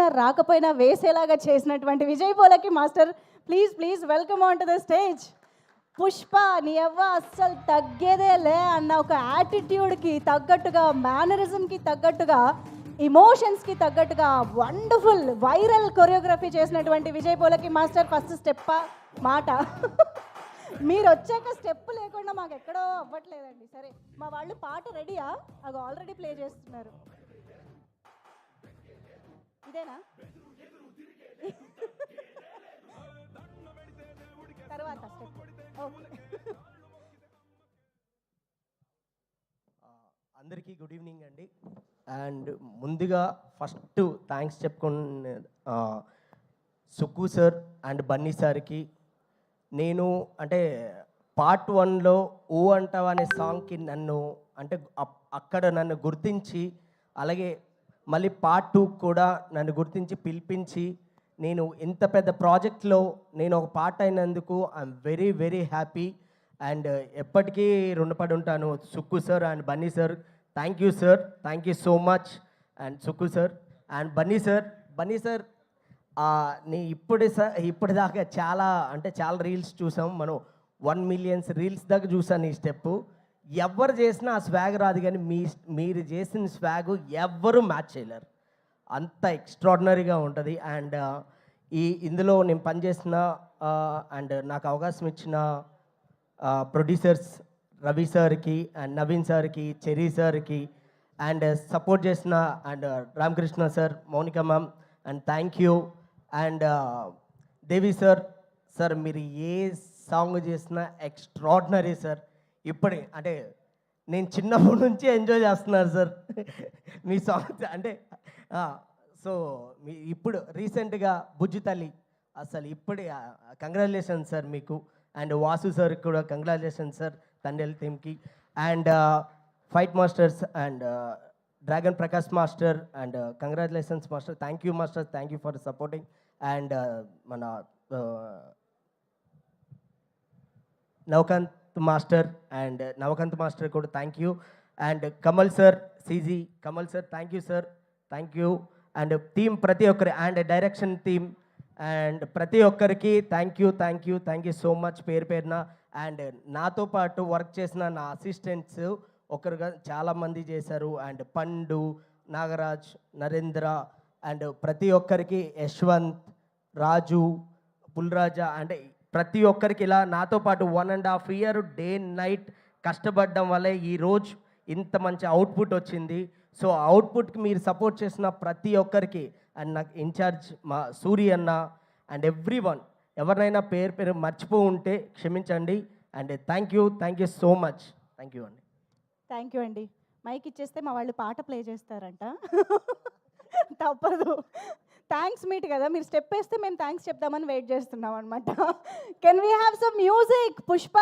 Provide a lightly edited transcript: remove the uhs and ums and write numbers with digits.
వచ్చినా రాకపోయినా వేసేలాగా చేసినటువంటి Vijay Polaki master, please welcome on to the stage. Pushpa నీ అవ్వ అస్సలు తగ్గేదే లే అన్న ఒక యాటిట్యూడ్కి తగ్గట్టుగా, మేనరిజంకి తగ్గట్టుగా, ఇమోషన్స్కి తగ్గట్టుగా వండర్ఫుల్ వైరల్ కొరియోగ్రఫీ చేసినటువంటి Vijay Polaki master. First step మాట మీరు వచ్చాక స్టెప్ లేకుండా మాకు ఎక్కడో అవ్వట్లేదండి. సరే, మా వాళ్ళు పాట రెడీయా? అది ఆల్రెడీ ప్లే చేస్తున్నారు. ఇదేనా తర్వాత స్టెప్? ఓకే. అందరికీ గుడ్ ఈవినింగ్ అండి. అండ్ ముందుగా ఫస్ట్ థ్యాంక్స్ చెప్పుకున్న సుక్కు సార్ అండ్ బన్నీ సార్కి. నేను అంటే పార్ట్ 1లో ఓ అంటావా అనే సాంగ్కి నన్ను అంటే అక్కడ నన్ను గుర్తించి, అలాగే మళ్ళీ పార్ట్ 2 కూడా నన్ను గుర్తించి పిలిపించి, నేను ఇంత పెద్ద ప్రాజెక్ట్లో నేను ఒక పార్ట్ అయినందుకు I'm very very happy. And ఎప్పటికీ రుణపడి ఉంటాను Sukku sir and Bunny sir. Thank you sir, thank you so much. And Sukku sir and Bunny sir నీ ఇప్పటిదాకా చాలా రీల్స్ చూసాం మనం. 1 మిలియన్ రీల్స్ దాకా చూసాను ఈ స్టెప్. ఎవరు చేసినా ఆ స్వాగ్ రాదు, కానీ మీరు చేసిన స్వాగ్ ఎవ్వరూ మ్యాచ్ చేయలేరు, అంత ఎక్స్ట్రాడినరీగా ఉంటుంది. అండ్ ఇందులో నేను పనిచేసిన అండ్ నాకు అవకాశం ఇచ్చిన ప్రొడ్యూసర్స్ రవి సార్కి అండ్ నవీన్ సార్కి, చెరీ సార్కి, అండ్ సపోర్ట్ చేసిన and Ramakrishna sir, Mounika ma'am, and thank you. And Devi sir మీరు ఏ సాంగ్ చేసినా ఎక్స్ట్రాడినరీ సార్. అంటే నేను చిన్నప్పటి నుంచి ఎంజాయ్ చేస్తున్నాను సార్ మీ సాంగ్స్. అంటే సో ఇప్పుడు రీసెంట్గా బుజ్జి తల్లి, అసలు ఇప్పుడే కంగ్రాచులేషన్స్ సార్ మీకు. అండ్ వాసు సార్కి కూడా కంగ్రాచులేషన్స్ సార్, తండ్రి టీమ్కి. And fight masters and dragon Prakash master and congratulations master. Thank you master, thank you for supporting. And మన నవకాంత్ మాస్టర్ కూడా thank you. And Kamal sir, సిజీ Kamal sir, thank you sir, thank you. And team ప్రతి ఒక్కరి and direction team and ప్రతి ఒక్కరికి thank you so much పేరు పేరున. And నాతో పాటు వర్క్ చేసిన నా అసిస్టెంట్స్ ఒకరుగా చాలామంది చేశారు. అండ్ పండు, నాగరాజ్, నరేంద్ర, అండ్ ప్రతి ఒక్కరికి యశ్వంత్, రాజు, పుల్రాజా, అంటే ప్రతి ఒక్కరికి ఇలా నాతో పాటు 1.5 year డే నైట్ కష్టపడడం వల్లే ఈరోజు ఇంత మంచి అవుట్పుట్ వచ్చింది. సో అవుట్పుట్కి మీరు సపోర్ట్ చేసిన ప్రతి ఒక్కరికి అండ్ నాకు ఇన్ఛార్జ్ మా సూరి అన్న అండ్ ఎవ్రీవన్, ఎవరినైనా పేరు మర్చిపో ఉంటే క్షమించండి. And thank you so much. Thank you అండి. మైక్ ఇచ్చేస్తే మా వాళ్ళు పాట ప్లే చేస్తారంట. తప్పదు, థ్యాంక్స్ మీట్ కదా, మీరు స్టెప్ వేస్తే మేము థ్యాంక్స్ చెప్దామని వెయిట్ చేస్తున్నాం అనమాట. Can we have some music? Pushpa